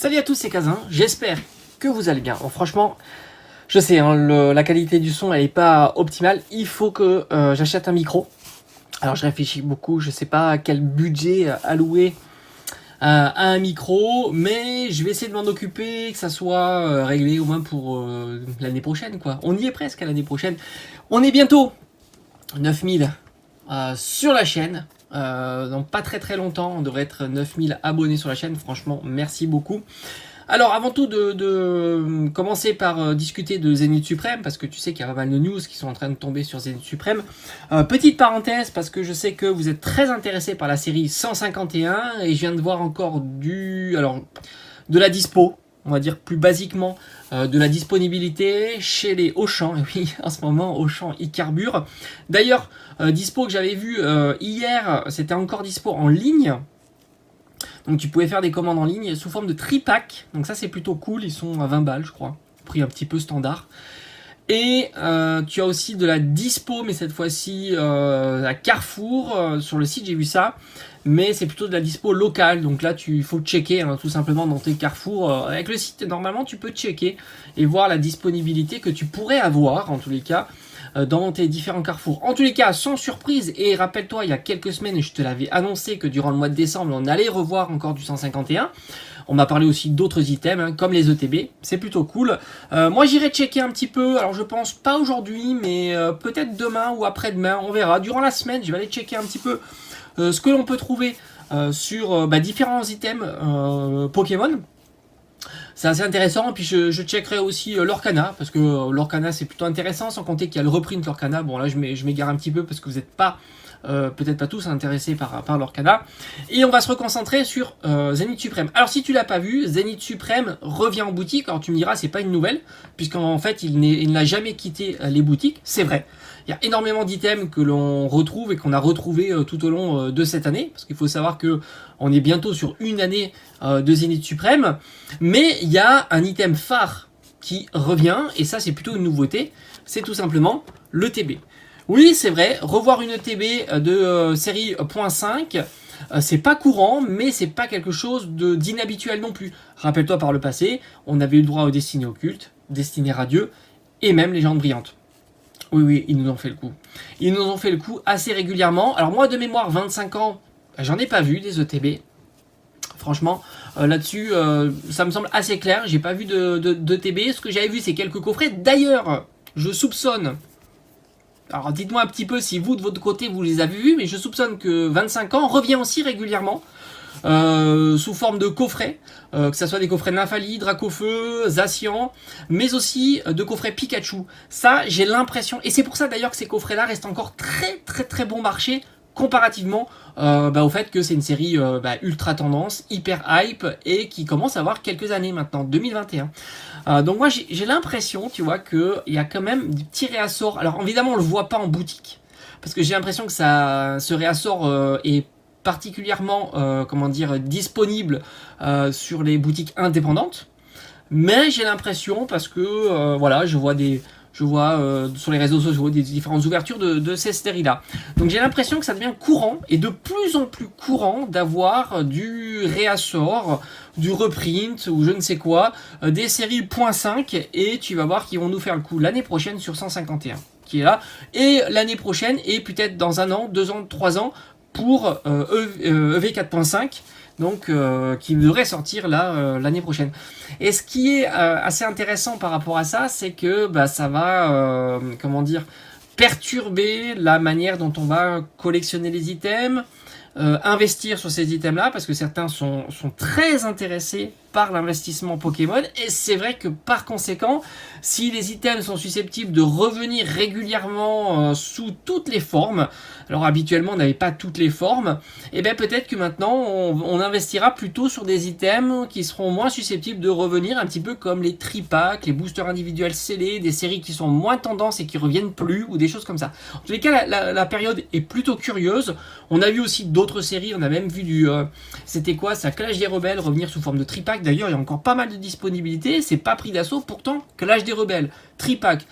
Salut à tous, c'est Kazin, j'espère que vous allez bien. Bon, franchement, je sais, hein, la qualité du son elle est pas optimale, il faut que j'achète un micro. Alors je réfléchis beaucoup, je sais pas quel budget allouer à un micro, mais je vais essayer de m'en occuper, que ça soit réglé au moins pour l'année prochaine, quoi. On y est presque à l'année prochaine. On est bientôt 9000 sur la chaîne. Dans pas très longtemps, on devrait être 9000 abonnés sur la chaîne. Franchement, merci beaucoup. Alors, avant tout, de commencer par discuter de Zénith Suprême, parce que tu sais qu'il y a pas mal de news qui sont en train de tomber sur Zénith Suprême. Petite parenthèse, parce que je sais que vous êtes très intéressés par la série 151, et je viens de voir encore de la dispo, on va dire plus basiquement, de la disponibilité chez les Auchan. Et oui, en ce moment, Auchan, ils carburent. D'ailleurs, dispo que j'avais vu hier, c'était encore dispo en ligne. Donc tu pouvais faire des commandes en ligne sous forme de tripack. Donc ça, c'est plutôt cool. Ils sont à 20 balles, je crois. Prix un petit peu standard. Et tu as aussi de la dispo, mais cette fois-ci à Carrefour. Sur le site, j'ai vu ça. Mais c'est plutôt de la dispo locale. Donc là, il faut checker tout simplement dans tes Carrefour. Avec le site, normalement, tu peux checker et voir la disponibilité que tu pourrais avoir, en tous les cas, dans tes différents Carrefour. En tous les cas, sans surprise, et rappelle-toi, il y a quelques semaines, je te l'avais annoncé que durant le mois de décembre, on allait revoir encore du 151. On m'a parlé aussi d'autres items, comme les ETB, c'est plutôt cool. Moi, j'irai checker un petit peu, alors je pense pas aujourd'hui, mais peut-être demain ou après-demain, on verra. Durant la semaine, je vais aller checker un petit peu ce que l'on peut trouver sur différents items Pokémon. C'est assez intéressant, et puis je checkerai aussi l'Orcana, parce que l'Orcana c'est plutôt intéressant, sans compter qu'il y a le reprint l'Orcana. Bon là je m'égare un petit peu parce que vous n'êtes pas, peut-être pas tous intéressés par l'Orcana. Et on va se reconcentrer sur Zénith Suprême. Alors si tu l'as pas vu, Zénith Suprême revient en boutique. Alors tu me diras, c'est pas une nouvelle, puisqu'en fait il n'a jamais quitté les boutiques, c'est vrai. Il y a énormément d'items que l'on retrouve et qu'on a retrouvé tout au long de cette année, parce qu'il faut savoir que on est bientôt sur une année de Zénith Suprême, mais il y a un item phare qui revient, et ça c'est plutôt une nouveauté, c'est tout simplement le TB. Oui, c'est vrai, revoir une TB de série .5, c'est pas courant, mais c'est pas quelque chose d'inhabituel non plus. Rappelle-toi, par le passé, on avait eu le droit aux destinées occultes, destinées radieux, et même légendes brillantes. Oui, ils nous ont fait le coup. Ils nous ont fait le coup assez régulièrement. Alors moi, de mémoire, 25 ans, j'en ai pas vu des ETB. Franchement, là-dessus, ça me semble assez clair. J'ai pas vu de TB. Ce que j'avais vu, c'est quelques coffrets. D'ailleurs, je soupçonne... Alors dites-moi un petit peu si vous, de votre côté, vous les avez vus, mais je soupçonne que 25 ans revient aussi régulièrement. Sous forme de coffrets, que ce soit des coffrets Nymphali, Dracofeu, Zacian, mais aussi de coffrets Pikachu. Ça, j'ai l'impression, et c'est pour ça d'ailleurs que ces coffrets-là restent encore très bon marché comparativement au fait que c'est une série ultra tendance, hyper hype, et qui commence à avoir quelques années maintenant, 2021. Donc moi j'ai l'impression, tu vois, qu'il y a quand même des petits réassorts. Alors évidemment on le voit pas en boutique, parce que j'ai l'impression que ce réassort est particulièrement disponible sur les boutiques indépendantes, mais j'ai l'impression, parce que je vois sur les réseaux sociaux des différentes ouvertures de ces séries-là. Donc j'ai l'impression que ça devient courant, et de plus en plus courant, d'avoir du réassort, du reprint, ou je ne sais quoi, des séries .5, et tu vas voir qu'ils vont nous faire le coup l'année prochaine sur 151, qui est là, et l'année prochaine, et peut-être dans 1 an, 2 ans, 3 ans, pour EV 4.5, donc qui devrait sortir là l'année prochaine. Et ce qui est assez intéressant par rapport à ça, c'est que ça va perturber la manière dont on va collectionner les items, investir sur ces items là, parce que certains sont très intéressés par l'investissement Pokémon, et c'est vrai que par conséquent, si les items sont susceptibles de revenir régulièrement sous toutes les formes, alors habituellement on n'avait pas toutes les formes, et bien peut-être que maintenant on investira plutôt sur des items qui seront moins susceptibles de revenir, un petit peu comme les tripacks, les boosters individuels scellés, des séries qui sont moins tendances et qui reviennent plus, ou des choses comme ça. En tous les cas, la période est plutôt curieuse. On a vu aussi d'autres séries, on a même vu c'était quoi ça, Clash des Rebelles revenir sous forme de tripack. D'ailleurs, il y a encore pas mal de disponibilité, c'est pas pris d'assaut. Pourtant, Clash des Rebelles, tripack,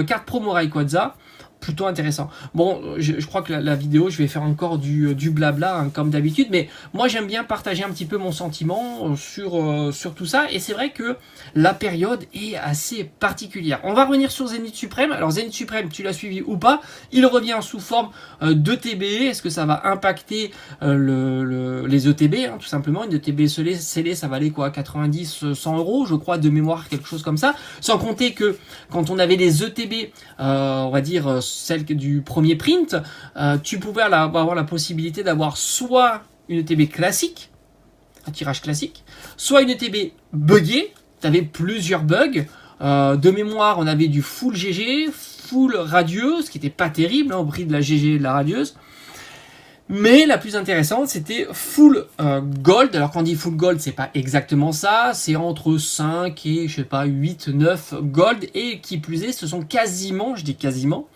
carte promo Rayquaza, plutôt intéressant. Bon, je crois que la vidéo, je vais faire encore du blabla, hein, comme d'habitude, mais moi j'aime bien partager un petit peu mon sentiment sur tout ça, et c'est vrai que la période est assez particulière. On va revenir sur Zénith Suprême. Alors Zénith Suprême, tu l'as suivi ou pas? Il revient sous forme d'ETB. Est-ce que ça va impacter les ETB, hein, tout simplement? Une ETB scellée, ça valait quoi, 90, 100 euros, je crois, de mémoire, quelque chose comme ça. Sans compter que quand on avait les ETB, on va dire celle du premier print, tu pouvais avoir la possibilité d'avoir soit une ETB classique, un tirage classique, soit une ETB buggée. Tu avais plusieurs bugs. De mémoire, on avait du full GG, full radieuse, qui n'était pas terrible, hein, au prix de la GG et de la radieuse. Mais la plus intéressante, c'était full gold. Alors quand on dit full gold, c'est pas exactement ça. C'est entre 5 et, je sais pas, 8, 9 gold. Et qui plus est, ce sont quasiment, je dis quasiment,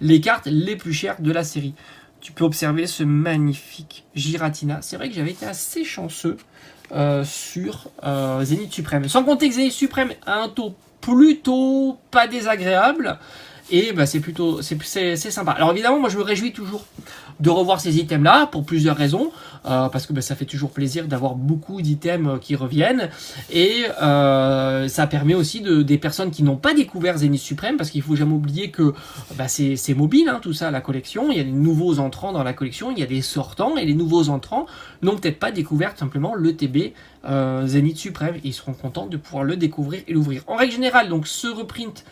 les cartes les plus chères de la série. Tu peux observer ce magnifique Giratina. C'est vrai que j'avais été assez chanceux sur Zénith Suprême. Sans compter que Zénith Suprême a un taux plutôt pas désagréable. Et bah, c'est sympa. Alors évidemment, moi je me réjouis toujours de revoir ces items là pour plusieurs raisons, parce que bah, ça fait toujours plaisir d'avoir beaucoup d'items qui reviennent, et ça permet aussi des personnes qui n'ont pas découvert Zénith Suprême, parce qu'il faut jamais oublier que bah, c'est mobile, hein, tout ça, la collection. Il y a des nouveaux entrants dans la collection, il y a des sortants, et les nouveaux entrants n'ont peut-être pas découvert simplement le TB Zénith Suprême. Ils seront contents de pouvoir le découvrir et l'ouvrir. En règle générale, donc ce reprint,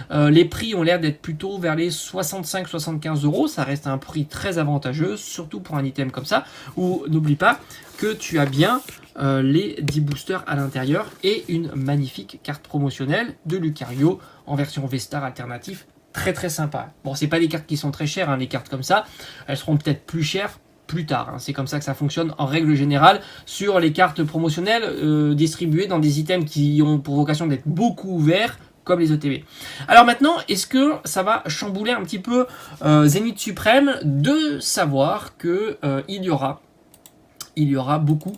les prix ont l'air d'être plutôt vers les 65-75 euros. Ça reste un prix très avantageux, surtout pour un item comme ça, où n'oublie pas que tu as bien les 10 boosters à l'intérieur et une magnifique carte promotionnelle de Lucario en version V-Star alternatif. Très très sympa. Bon, c'est pas des cartes qui sont très chères, hein, les cartes comme ça. Elles seront peut-être plus chères plus tard. Hein. C'est comme ça que ça fonctionne en règle générale sur les cartes promotionnelles distribuées dans des items qui ont pour vocation d'être beaucoup ouverts, comme les ETB. Alors maintenant, est-ce que ça va chambouler un petit peu Zénith Suprême de savoir que il y aura beaucoup,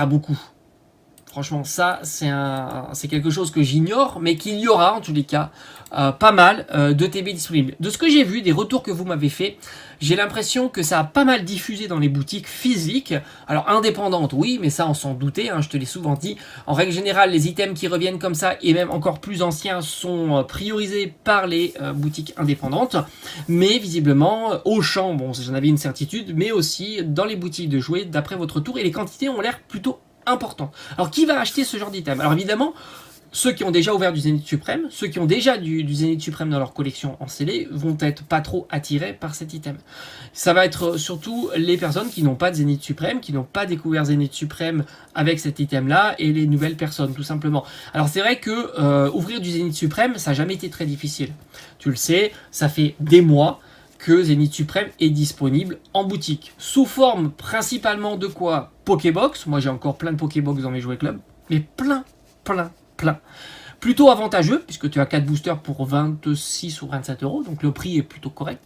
beaucoup. Franchement, ça, c'est quelque chose que j'ignore, mais qu'il y aura, en tous les cas, pas mal d'ETB disponibles. De ce que j'ai vu, des retours que vous m'avez fait, j'ai l'impression que ça a pas mal diffusé dans les boutiques physiques. Alors, indépendantes, oui, mais ça, on s'en doutait, hein, je te l'ai souvent dit. En règle générale, les items qui reviennent comme ça, et même encore plus anciens, sont priorisés par les boutiques indépendantes. Mais, visiblement, Auchan, bon, j'en avais une certitude, mais aussi dans les boutiques de jouets, d'après votre tour, et les quantités ont l'air plutôt important. Alors, qui va acheter ce genre d'item? Alors, évidemment, ceux qui ont déjà ouvert du Zénith Suprême, ceux qui ont déjà du Zénith Suprême dans leur collection en scellé, vont être pas trop attirés par cet item. Ça va être surtout les personnes qui n'ont pas de Zénith Suprême, qui n'ont pas découvert Zénith Suprême avec cet item-là, et les nouvelles personnes, tout simplement. Alors, c'est vrai que ouvrir du Zénith Suprême, ça n'a jamais été très difficile. Tu le sais, ça fait des mois que Zénith Suprême est disponible en boutique. Sous forme principalement de quoi? Pokébox. Moi j'ai encore plein de Pokébox dans mes jouets club. Mais plein. Plutôt avantageux, puisque tu as 4 boosters pour 26 ou 27 euros. Donc le prix est plutôt correct.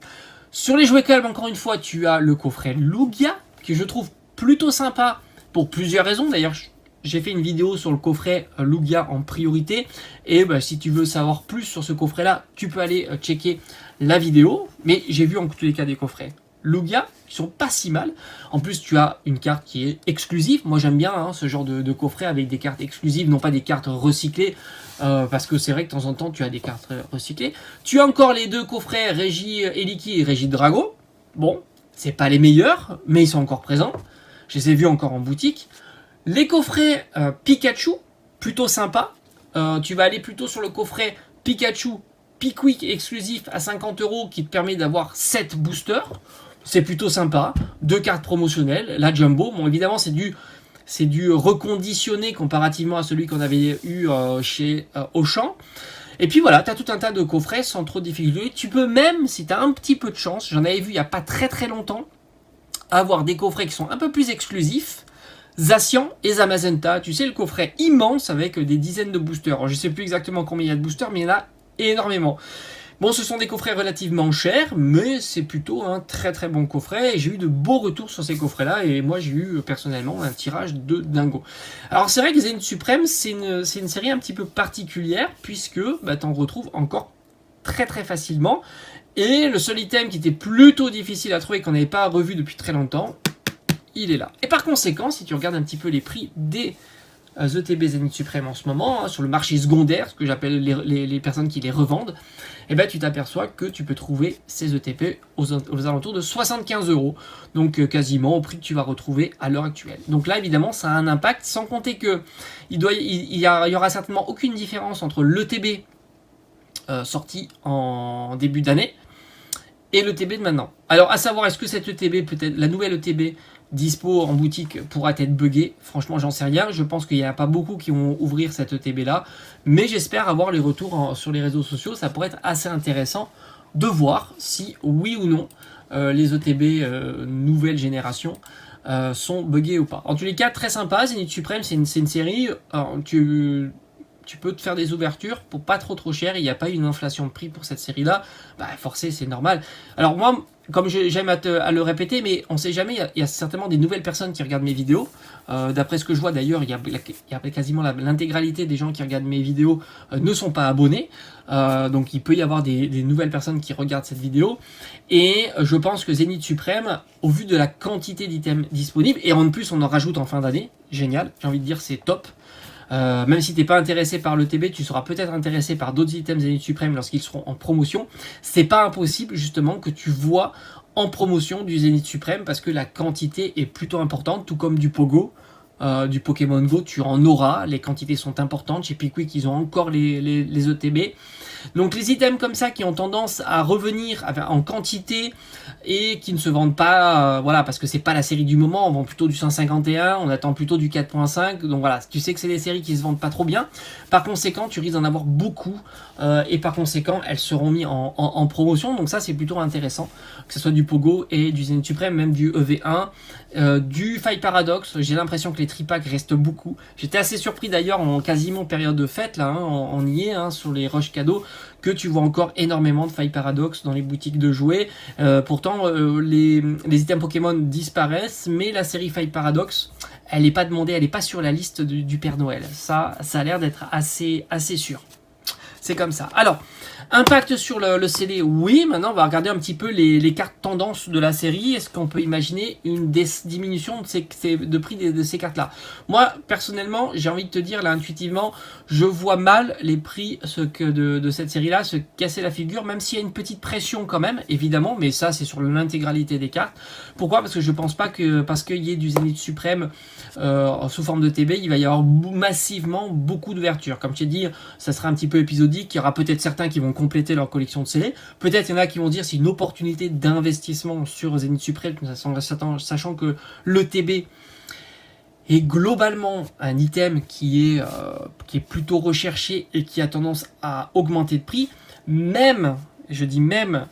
Sur les jouets club, encore une fois, tu as le coffret Lugia, que je trouve plutôt sympa pour plusieurs raisons. D'ailleurs, j'ai fait une vidéo sur le coffret Lugia en priorité. Et bah, si tu veux savoir plus sur ce coffret-là, tu peux aller checker la vidéo. Mais j'ai vu en tous les cas des coffrets Lugia qui sont pas si mal. En plus, tu as une carte qui est exclusive. Moi, j'aime bien hein, ce genre de coffret avec des cartes exclusives, non pas des cartes recyclées. Parce que c'est vrai que de temps en temps, tu as des cartes recyclées. Tu as encore les deux coffrets Régie Eliki et Régie Drago. Bon, c'est pas les meilleurs, mais ils sont encore présents. Je les ai vus encore en boutique. Les coffrets Pikachu, plutôt sympa. Tu vas aller plutôt sur le coffret Pikachu Pickwick exclusif à 50 euros qui te permet d'avoir 7 boosters. C'est plutôt sympa. 2 cartes promotionnelles. La Jumbo, bon évidemment c'est du reconditionné comparativement à celui qu'on avait eu chez Auchan. Et puis voilà, tu as tout un tas de coffrets sans trop de difficultés. Tu peux même, si tu as un petit peu de chance, j'en avais vu il n'y a pas très longtemps, avoir des coffrets qui sont un peu plus exclusifs. Zacian et Zamazenta, tu sais le coffret immense avec des dizaines de boosters. Alors, je ne sais plus exactement combien il y a de boosters, mais il y en a énormément. Bon, ce sont des coffrets relativement chers, mais c'est plutôt un très bon coffret. Et j'ai eu de beaux retours sur ces coffrets-là, et moi j'ai eu personnellement un tirage de dingo. Alors c'est vrai que Zénith Suprême, c'est une série un petit peu particulière, puisque bah, tu en retrouves encore très facilement. Et le seul item qui était plutôt difficile à trouver, qu'on n'avait pas revu depuis très longtemps, il est là. Et par conséquent, si tu regardes un petit peu les prix des ETB Zénith Suprême en ce moment, sur le marché secondaire, ce que j'appelle les personnes qui les revendent, et ben tu t'aperçois que tu peux trouver ces ETP aux alentours de 75 €. Donc quasiment au prix que tu vas retrouver à l'heure actuelle. Donc là, évidemment, ça a un impact, sans compter que il y aura certainement aucune différence entre l'ETB sorti en début d'année et l'ETB de maintenant. Alors, à savoir, est-ce que cette ETB, peut-être la nouvelle ETB dispo en boutique, pourra être buggée? Franchement, j'en sais rien. Je pense qu'il n'y a pas beaucoup qui vont ouvrir cette ETB là, mais j'espère avoir les retours sur les réseaux sociaux. Ça pourrait être assez intéressant de voir si, oui ou non, les ETB nouvelle génération sont buggés ou pas. En tous les cas, très sympa. Zénith Suprême, c'est une série. Tu peux te faire des ouvertures pour pas trop cher. Il n'y a pas eu une inflation de prix pour cette série-là. Bah, forcé, c'est normal. Alors moi, comme j'aime à le répéter, mais on sait jamais, il y a certainement des nouvelles personnes qui regardent mes vidéos. D'après ce que je vois d'ailleurs, il y a quasiment l'intégralité des gens qui regardent mes vidéos ne sont pas abonnés. Donc il peut y avoir des nouvelles personnes qui regardent cette vidéo. Et je pense que Zénith Suprême, au vu de la quantité d'items disponibles, et en plus on en rajoute en fin d'année, génial, j'ai envie de dire c'est top. Même si tu n'es pas intéressé par le TB, tu seras peut-être intéressé par d'autres items Zénith Suprême lorsqu'ils seront en promotion. C'est pas impossible justement que tu vois en promotion du Zénith Suprême parce que la quantité est plutôt importante, tout comme du Pogo. Du Pokémon Go, tu en auras, les quantités sont importantes. Chez Pickwick, ils ont encore les ETB. Donc les items comme ça qui ont tendance à revenir en quantité et qui ne se vendent pas, voilà, parce que c'est pas la série du moment, on vend plutôt du 151, on attend plutôt du 4.5, donc voilà, tu sais que c'est des séries qui se vendent pas trop bien. Par conséquent, tu risques d'en avoir beaucoup et par conséquent, elles seront mises en promotion, donc ça c'est plutôt intéressant, que ce soit du Pogo et du Zénith Suprême, même du EV1. Du Fight Paradox, j'ai l'impression que les tripacks restent beaucoup. J'étais assez surpris d'ailleurs en quasiment période de fête, là, on y est, sur les rushs cadeaux, que tu vois encore énormément de Fight Paradox dans les boutiques de jouets. Pourtant, les items Pokémon disparaissent, mais la série Fight Paradox, elle n'est pas demandée, elle n'est pas sur la liste du Père Noël. Ça a l'air d'être assez sûr. C'est comme ça. Alors, impact sur le CD, oui. Maintenant, on va regarder un petit peu les cartes tendances de la série. Est-ce qu'on peut imaginer une diminution de prix de ces cartes-là? Moi, personnellement, j'ai envie de te dire, là, intuitivement, je vois mal les prix de cette série-là se casser la figure, même s'il y a une petite pression quand même, évidemment, mais ça, c'est sur l'intégralité des cartes. Pourquoi? Parce que je pense pas que, parce qu'il y ait du Zénith Suprême sous forme de TB, il va y avoir massivement beaucoup d'ouvertures. Comme je t'ai dit, ça sera un petit peu épisodique. Il y aura peut-être certains qui vont compléter leur collection de CD. Peut-être il y en a qui vont dire c'est une opportunité d'investissement sur Zénith Suprême, sachant que le TB est globalement un item qui est plutôt recherché et qui a tendance à augmenter de prix. Même, je dis même,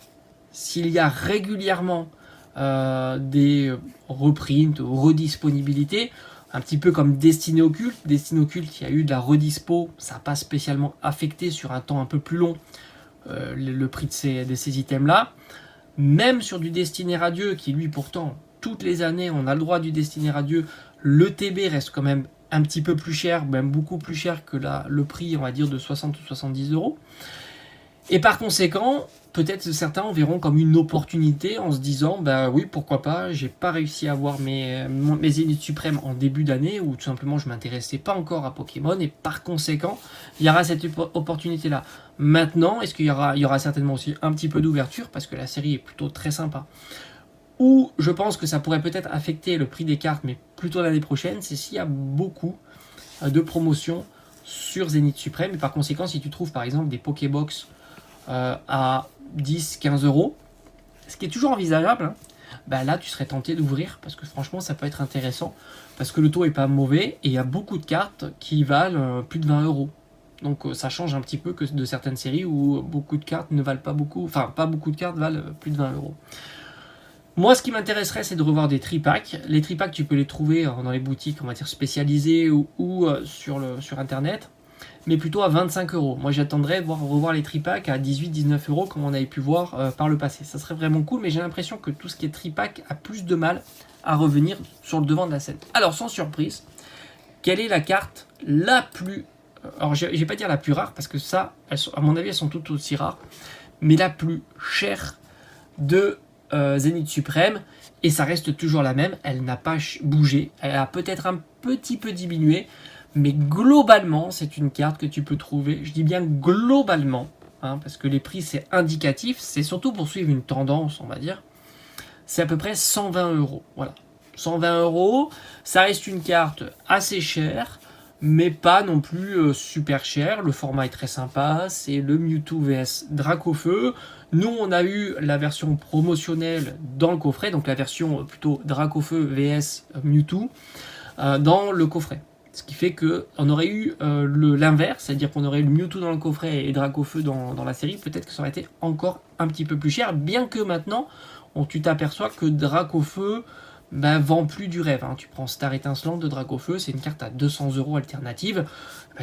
s'il y a régulièrement des reprints ou redisponibilités, un petit peu comme Destinée Occulte. Destinée Occulte, il y a eu de la redispo, ça n'a pas spécialement affecté sur un temps un peu plus long le prix de ces items-là. Même sur du Destiné Radieux, qui lui pourtant, toutes les années, on a le droit du Destiné Radieux, le TB reste quand même un petit peu plus cher, même beaucoup plus cher que le prix, on va dire, de 60 ou 70 €. Et par conséquent, peut-être certains en verront comme une opportunité en se disant, bah oui, pourquoi pas, j'ai pas réussi à avoir mes Zénith Suprême en début d'année, ou tout simplement je m'intéressais pas encore à Pokémon, et par conséquent, il y aura cette opportunité-là. Maintenant, est-ce qu'il y aura certainement aussi un petit peu d'ouverture, parce que la série est plutôt très sympa. Ou je pense que ça pourrait peut-être affecter le prix des cartes, mais plutôt l'année prochaine, c'est s'il y a beaucoup de promotions sur Zénith Suprême, et par conséquent, si tu trouves par exemple des Pokébox à 10-15 €, ce qui est toujours envisageable, bah là tu serais tenté d'ouvrir parce que franchement ça peut être intéressant parce que le taux est pas mauvais et il y a beaucoup de cartes qui valent plus de 20 €. Donc ça change un petit peu que de certaines séries où beaucoup de cartes ne valent pas beaucoup, enfin pas beaucoup de cartes valent plus de 20 €. Moi, ce qui m'intéresserait, c'est de revoir des tripacks. Les tripacks, tu peux les trouver dans les boutiques, on va dire spécialisées ou sur Internet, mais plutôt à 25 €. Moi, j'attendrais revoir les tripacks à 18-19 € comme on avait pu voir par le passé. Ça serait vraiment cool, mais j'ai l'impression que tout ce qui est tripack a plus de mal à revenir sur le devant de la scène. Alors, sans surprise, quelle est la carte la plus... Alors, je vais pas dire la plus rare, parce que ça, à mon avis, elles sont toutes aussi rares. mais la plus chère de Zénith Suprême, et ça reste toujours la même, elle n'a pas bougé, elle a peut-être un petit peu diminué, mais globalement, c'est une carte que tu peux trouver, je dis bien globalement, hein, parce que les prix c'est indicatif, c'est surtout pour suivre une tendance, on va dire, c'est à peu près 120 €, voilà. 120 €, ça reste une carte assez chère, mais pas non plus super chère. Le format est très sympa, c'est le Mewtwo vs Dracofeu. Nous, on a eu la version promotionnelle dans le coffret, donc la version plutôt Dracofeu vs Mewtwo dans le coffret. Ce qui fait qu'on aurait eu l'inverse, c'est-à-dire qu'on aurait eu le Mewtwo dans le coffret et Dracofeu dans la série, peut-être que ça aurait été encore un petit peu plus cher, bien que maintenant, tu t'aperçois que Dracofeu vend plus du rêve. Hein. Tu prends Star Étincelant de Dracofeu, c'est une carte à 200 € alternative.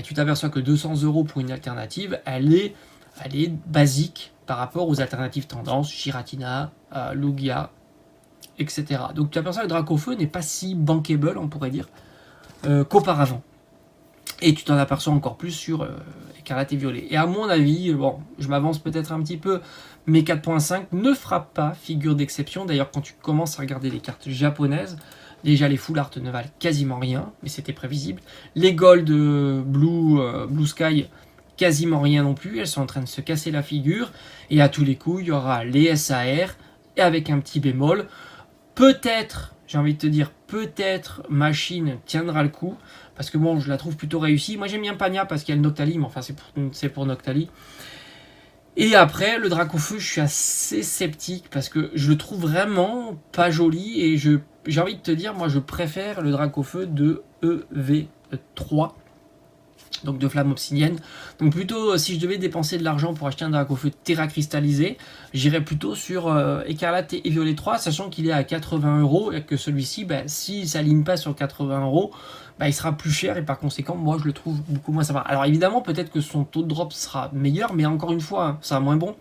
Tu t'aperçois que 200 € pour une alternative, elle est basique par rapport aux alternatives tendances, Giratina, Lugia, etc. Donc tu t'aperçois que Dracofeu n'est pas si bankable, on pourrait dire, qu'auparavant. Et tu t'en aperçois encore plus sur Écarlate et Violet. Et à mon avis, bon, je m'avance peut-être un petit peu, mais 4.5 ne fera pas figure d'exception. D'ailleurs, quand tu commences à regarder les cartes japonaises, déjà les full art ne valent quasiment rien, mais c'était prévisible. Les gold Blue Sky, quasiment rien non plus. Elles sont en train de se casser la figure. Et à tous les coups, il y aura les SAR, et avec un petit bémol, peut-être, j'ai envie de te dire, peut-être Machine tiendra le coup, parce que bon, je la trouve plutôt réussie. Moi j'aime bien Pania parce qu'il y a le Noctali, mais enfin c'est pour Noctali. Et après, le Dracofeu, je suis assez sceptique parce que je le trouve vraiment pas joli, et j'ai envie de te dire, moi je préfère le Dracofeu de EV3, donc de flamme obsidienne. Donc plutôt, si je devais dépenser de l'argent pour acheter un Dracofeu Terra cristallisé, j'irais plutôt sur Écarlate et Violet 3, sachant qu'il est à 80 € et que celui-ci, s'il ne s'aligne pas sur 80 €, il sera plus cher, et par conséquent, moi je le trouve beaucoup moins sympa. Alors évidemment, peut-être que son taux de drop sera meilleur, mais encore une fois, ça sera moins bon.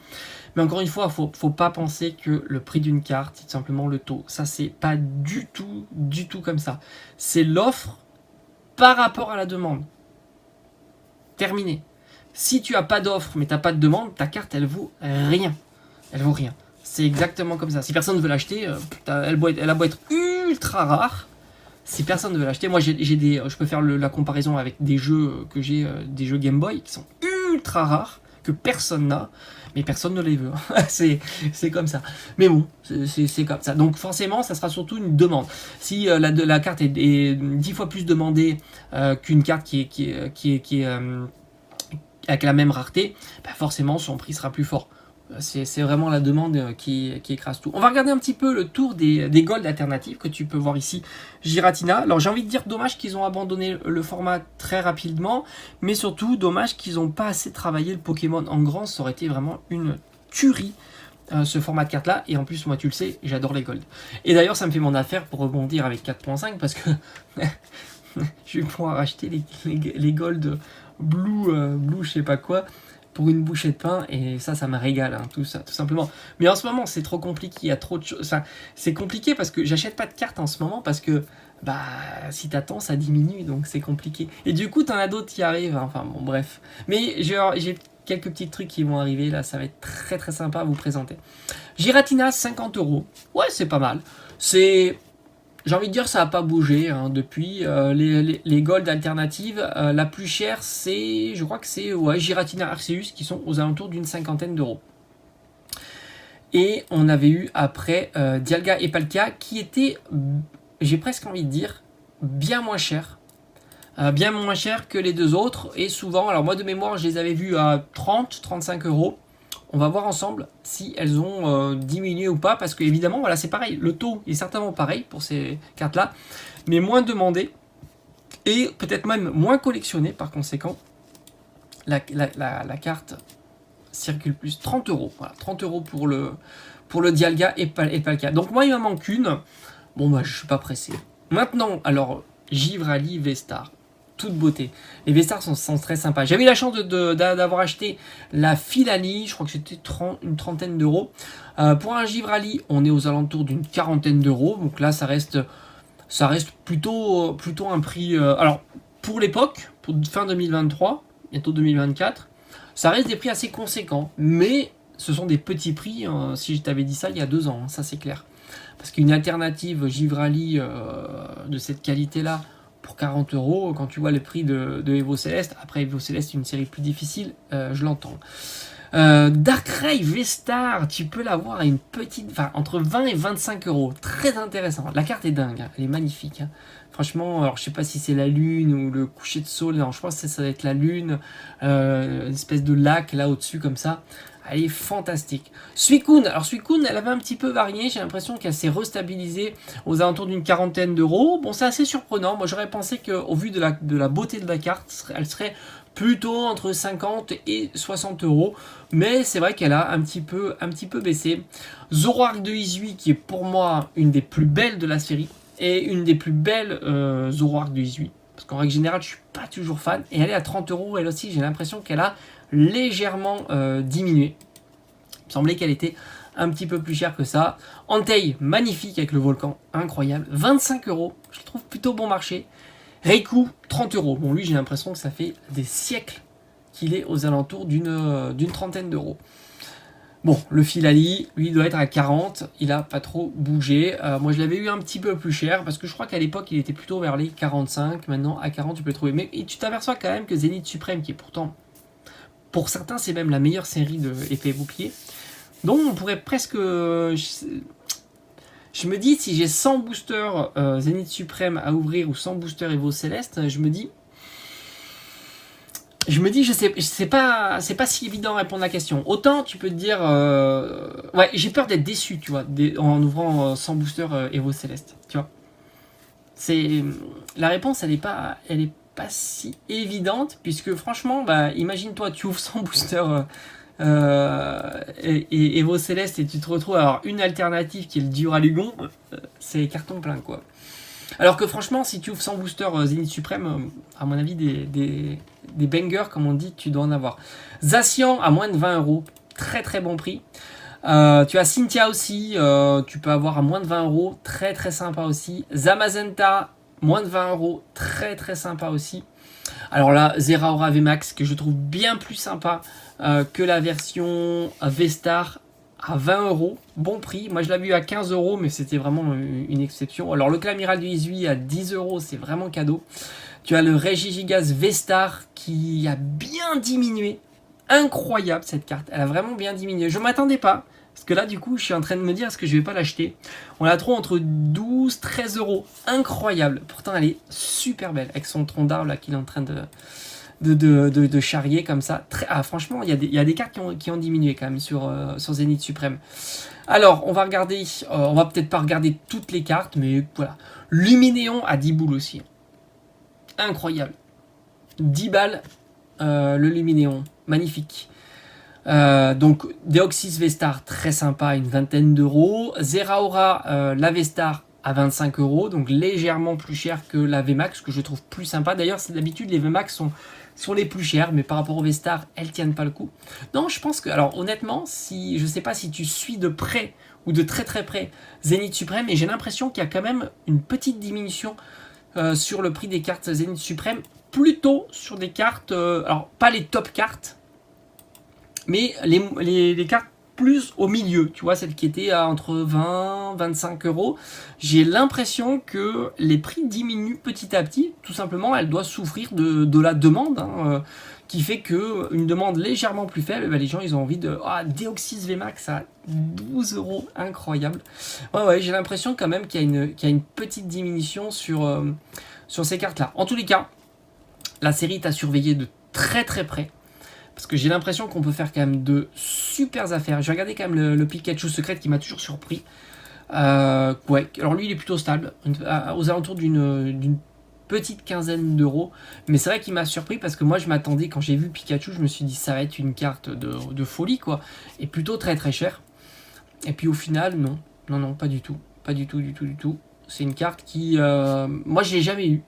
Mais encore une fois, faut pas penser que le prix d'une carte, c'est simplement le taux. Ça, c'est pas du tout comme ça. C'est l'offre par rapport à la demande. Terminé. Si tu as pas d'offre mais tu n'as pas de demande, ta carte elle vaut rien. Elle vaut rien. C'est exactement comme ça. Si personne ne veut l'acheter, elle a beau être ultra rare. Si personne ne veut l'acheter, moi je peux faire la comparaison avec des jeux que j'ai, des jeux Game Boy qui sont ultra rares, que personne n'a, mais personne ne les veut. c'est comme ça. Mais bon, c'est comme ça. Donc forcément, ça sera surtout une demande. Si la carte est 10 fois plus demandée qu'une carte qui est avec la même rareté, forcément son prix sera plus fort. C'est vraiment la demande qui écrase tout. On va regarder un petit peu le tour des gold alternatives que tu peux voir ici. Giratina. Alors j'ai envie de dire dommage qu'ils ont abandonné le format très rapidement, mais surtout dommage qu'ils n'ont pas assez travaillé le Pokémon en grand. Ça aurait été vraiment une tuerie ce format de carte là. Et en plus, moi tu le sais, j'adore les gold. Et d'ailleurs ça me fait mon affaire pour rebondir avec 4.5 parce que je vais pouvoir acheter les gold blue je sais pas quoi pour une bouchée de pain, et ça me régale, hein, tout ça, tout simplement. Mais en ce moment, c'est trop compliqué, il y a trop de choses. Enfin, c'est compliqué parce que j'achète pas de cartes en ce moment parce que, si t'attends, ça diminue, donc c'est compliqué. Et du coup, t'en as d'autres qui arrivent, hein, enfin bon, bref. Mais j'ai quelques petits trucs qui vont arriver, là, ça va être très très sympa à vous présenter. Giratina, 50 €. Ouais, c'est pas mal. J'ai envie de dire, ça n'a pas bougé depuis. Les gold alternatives, la plus chère, je crois que c'est Giratina Arceus, qui sont aux alentours d'une 50aine d'euros. Et on avait eu après Dialga et Palkia, qui étaient, j'ai presque envie de dire, bien moins cher. Bien moins cher que les deux autres. Et souvent, alors moi de mémoire, je les avais vus à 30-35 €. On va voir ensemble si elles ont diminué ou pas, parce que évidemment, voilà, c'est pareil. Le taux est certainement pareil pour ces cartes-là, mais moins demandé et peut-être même moins collectionné. Par conséquent, la carte circule plus. 30 €. Voilà, 30 € pour le Dialga et Palkia. Donc moi, il m'en manque une. Bon, je suis pas pressé. Maintenant, alors, Givrali, Vestar. Toute beauté. Les V-Stars sont très sympas. J'avais eu la chance d'avoir acheté la Filani, je crois que c'était une trentaine d'euros. Pour un Givrali, on est aux alentours d'une quarantaine d'euros. Donc là, ça reste plutôt un prix... alors, pour l'époque, pour fin 2023, bientôt 2024, ça reste des prix assez conséquents. Mais ce sont des petits prix, si je t'avais dit ça il y a 2 ans, hein, ça c'est clair. Parce qu'une alternative Givrali de cette qualité-là, pour 40 €, quand tu vois le prix de Evo Céleste, après Evo Céleste, une série plus difficile, je l'entends. Darkrai V-Star, tu peux l'avoir à une petite, enfin entre 20 et 25 €. Très intéressant. La carte est dingue, hein. Elle est magnifique. Hein. Franchement, alors je sais pas si c'est la lune ou le coucher de soleil. Non, je pense que ça va être la lune, une espèce de lac là au-dessus comme ça. Elle est fantastique. Suicune, alors Suicune, elle avait un petit peu varié. J'ai l'impression qu'elle s'est restabilisée aux alentours d'une 40aine d'euros. Bon, c'est assez surprenant. Moi, j'aurais pensé qu'au vu de la beauté de la carte, elle serait plutôt entre 50 et 60 €. Mais c'est vrai qu'elle a un petit peu baissé. Zoroark de Izui, qui est pour moi une des plus belles de la série, et une des plus belles Zoroark de Izui. Parce qu'en règle générale, je suis pas toujours fan. Et elle est à 30 €. Elle aussi, j'ai l'impression qu'elle a légèrement diminué. Il me semblait qu'elle était un petit peu plus chère que ça. Entei, magnifique avec le volcan, incroyable. 25 €, je le trouve plutôt bon marché. Reiku, 30 €. Bon, lui, j'ai l'impression que ça fait des siècles qu'il est aux alentours d'une trentaine d'euros. Bon, le Filali, lui, il doit être à 40. Il a pas trop bougé. Moi, je l'avais eu un petit peu plus cher parce que je crois qu'à l'époque, il était plutôt vers les 45. Maintenant, à 40, tu peux le trouver. Mais tu t'aperçois quand même que Zénith Suprême, qui est pourtant, pour certains, c'est même la meilleure série de épée bouclier. Donc, on pourrait presque... Je me dis, si j'ai 100 boosters Zénith Suprême à ouvrir ou 100 boosters Evo Céleste, je me dis, je sais pas, c'est pas si évident de répondre à la question. Autant tu peux te dire, ouais, j'ai peur d'être déçu, tu vois, en ouvrant 100 boosters Evo Céleste, tu vois. C'est la réponse, elle est pas si évidente puisque franchement, bah, imagine-toi, tu ouvres 100 boosters et Evo Céleste et tu te retrouves à avoir une alternative qui est le Duralugon, c'est carton plein quoi. Alors que franchement, si tu ouvres 100 boosters Zénith Suprême, à mon avis, des bangers, comme on dit, tu dois en avoir. Zacian à moins de 20 €, très très bon prix. Tu as Cynthia aussi, tu peux avoir à moins de 20 €, très très sympa aussi. Zamazenta, moins de 20 €, très très sympa aussi. Alors là, Zeraora VMAX, que je trouve bien plus sympa que la version V-Star, à 20 €, bon prix. Moi je l'avais eu à 15 €, mais c'était vraiment une exception. Alors le Clamiral du Izui à 10 €, c'est vraiment cadeau. Tu as le Regigigas V-Star qui a bien diminué. Incroyable cette carte, elle a vraiment bien diminué. Je ne m'attendais pas, parce que là du coup je suis en train de me dire est-ce que je vais pas l'acheter. On la trouve entre 12 13 €. Incroyable, pourtant elle est super belle avec son tronc d'arbre là qu'il est en train de charrier comme ça. Franchement, il y a des cartes qui ont diminué quand même sur Zénith Suprême. Alors, on va regarder, on va peut-être pas regarder toutes les cartes, mais voilà. Luminéon à 10 boules aussi. Incroyable. 10 balles, le Luminéon. Magnifique. Donc, Deoxys V-Star, très sympa, une vingtaine d'euros. Zeraora, la V-Star, à 25 €, donc légèrement plus cher que la VMAX, que je trouve plus sympa. D'ailleurs, d'habitude, les VMAX sont les plus chères, mais par rapport aux V-Star, elles tiennent pas le coup. Non, je pense que, alors honnêtement, je sais pas si tu suis de près ou de très très près Zénith Suprême, et j'ai l'impression qu'il y a quand même une petite diminution sur le prix des cartes Zénith Suprême, plutôt sur des cartes, alors pas les top cartes, mais les cartes plus au milieu, tu vois, celle qui était à entre 20 25 €. J'ai l'impression que les prix diminuent petit à petit. Tout simplement, elle doit souffrir de la demande, hein, qui fait que une demande légèrement plus faible, les gens ils ont envie de Deoxys VMAX à 12 €, incroyable. Ouais, j'ai l'impression quand même qu'il y a une petite diminution sur ces cartes-là. En tous les cas, la série t'a surveillé de très très près. Parce que j'ai l'impression qu'on peut faire quand même de super affaires. J'ai regardé quand même le Pikachu secret qui m'a toujours surpris. Ouais, alors lui il est plutôt stable, aux alentours d'une petite quinzaine d'euros. Mais c'est vrai qu'il m'a surpris parce que moi je m'attendais, quand j'ai vu Pikachu, je me suis dit ça va être une carte de folie quoi. Et plutôt très très cher. Et puis au final, non, pas du tout. Pas du tout. C'est une carte qui, moi je l'ai jamais eue.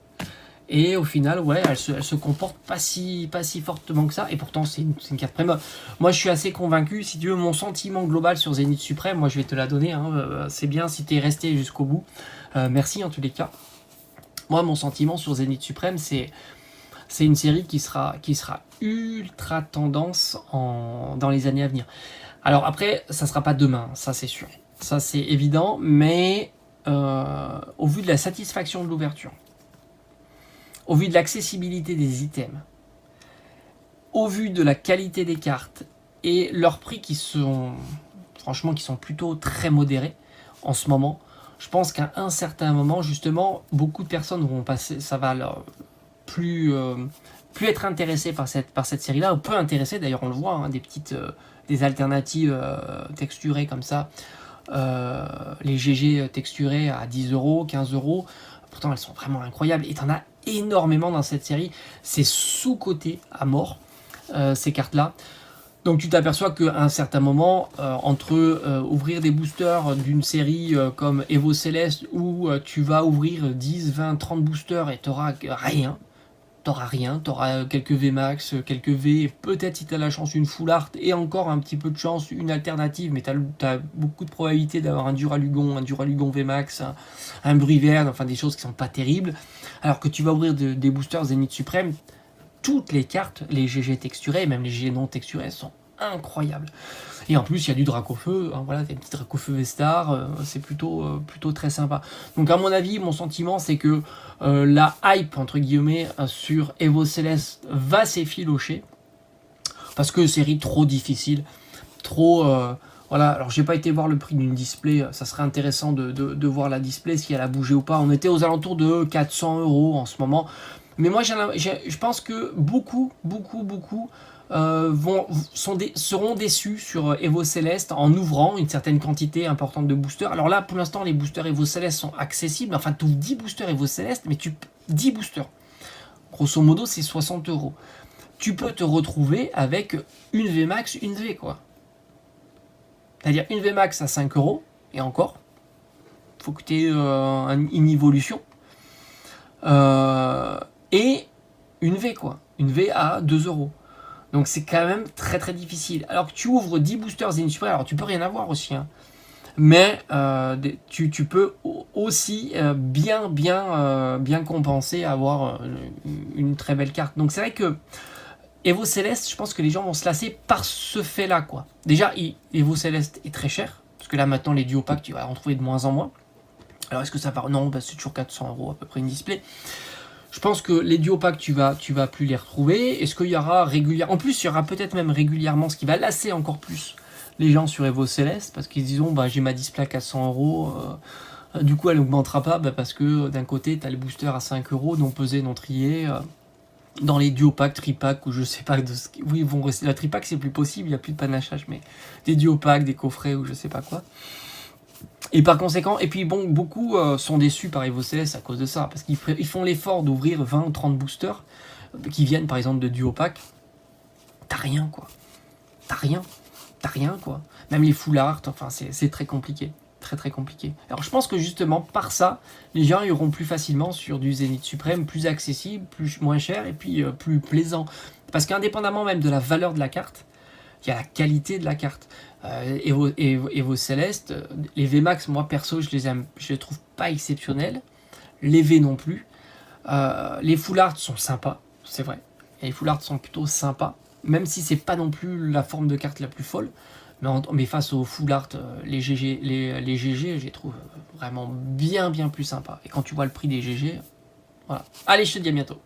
Et au final, ouais, elle se comporte pas si fortement que ça. Et pourtant, c'est une carte préma. Moi, je suis assez convaincu. Si tu veux mon sentiment global sur Zénith Suprême, moi, je vais te la donner. Hein. C'est bien si tu es resté jusqu'au bout. Merci en tous les cas. Moi, mon sentiment sur Zénith Suprême, c'est c'est une série qui sera ultra tendance dans les années à venir. Alors après, ça sera pas demain, ça c'est sûr. Ça c'est évident, mais au vu de la satisfaction de l'ouverture, au vu de l'accessibilité des items, au vu de la qualité des cartes et leurs prix qui sont plutôt très modérés en ce moment, je pense qu'à un certain moment, justement, beaucoup de personnes vont passer, ça va leur plus être intéressé par cette série-là, ou peu intéressé, d'ailleurs on le voit, hein, des alternatives texturées comme ça, les GG texturés à 10 euros, 15 euros, pourtant elles sont vraiment incroyables, et t'en as énormément dans cette série, c'est sous-coté à mort, ces cartes-là. Donc tu t'aperçois qu'à un certain moment, entre ouvrir des boosters d'une série comme Evo Céleste, où tu vas ouvrir 10, 20, 30 boosters et t'auras rien, t'auras quelques VMAX, quelques V, peut-être si t'as la chance une full art, et encore un petit peu de chance une alternative, mais t'as beaucoup de probabilité d'avoir un Duralugon VMAX, un Briverne, enfin des choses qui sont pas terribles, alors que tu vas ouvrir des boosters Zénith Suprême, toutes les cartes, les GG texturés, même les GG non texturés, sont incroyables. Et en plus, il y a du Dracofeu, hein, voilà, des petits Dracofeu V-Star, c'est plutôt très sympa. Donc à mon avis, mon sentiment, c'est que la hype, entre guillemets, sur Evo Céleste va s'effilocher, parce que série trop difficile, trop... voilà, alors j'ai pas été voir le prix d'une display, ça serait intéressant de voir la display, si elle a bougé ou pas. On était aux alentours de 400 € en ce moment. Mais moi, je pense que beaucoup seront déçus sur Evo Céleste en ouvrant une certaine quantité importante de boosters. Alors là, pour l'instant, les boosters Evo Céleste sont accessibles. Enfin, tu ouvres 10 boosters Evo Céleste, mais 10 boosters. Grosso modo, c'est 60 €. Tu peux te retrouver avec une VMAX, une V, quoi. C'est-à-dire une VMAX à 5 €, et encore, il faut que tu aies une évolution. Et une V, quoi. Une V à 2 €. Donc c'est quand même très très difficile. Alors que tu ouvres 10 boosters Zénith Suprême, alors tu peux rien avoir aussi, hein. Mais tu peux aussi bien compenser, avoir une très belle carte. Donc c'est vrai que Evo Céleste, je pense que les gens vont se lasser par ce fait-là, quoi. Déjà, Evo Céleste est très cher, parce que là maintenant les duo packs, tu vas en trouver de moins en moins. Alors est-ce que ça part? Non, bah, c'est toujours 400 € à peu près une display. Je pense que les duo packs, tu vas plus les retrouver. Est-ce qu'il y aura régulièrement... En plus, il y aura peut-être même régulièrement, ce qui va lasser encore plus les gens sur Evo Céleste, parce qu'ils disent, bah, j'ai ma display à 400 €, du coup elle n'augmentera pas, bah, parce que d'un côté, tu as les boosters à 5 €, non pesés, non triés, dans les duo packs, tripack, ou je sais pas, oui, ils vont rester... La tripack, c'est plus possible, il n'y a plus de panachage, mais des duo packs, des coffrets, ou je sais pas quoi. Et par conséquent, et puis bon, beaucoup sont déçus par Evo Céleste à cause de ça, parce qu'ils font l'effort d'ouvrir 20 ou 30 boosters qui viennent par exemple de duo pack. T'as rien, quoi. T'as rien, quoi. Même les full art, enfin c'est très compliqué. Très compliqué. Alors je pense que justement par ça, les gens iront plus facilement sur du Zénith Suprême, plus accessible, moins cher, et puis plus plaisant. Parce qu'indépendamment même de la valeur de la carte, il y a la qualité de la carte. Evo Céleste, les VMAX, moi perso, je les trouve pas exceptionnels. Les V non plus. Les full art sont sympas, c'est vrai. Et les full art sont plutôt sympas, même si c'est pas non plus la forme de carte la plus folle. Mais face aux full art, les GG, je les trouve vraiment bien plus sympas. Et quand tu vois le prix des GG, voilà. Allez, je te dis à bientôt.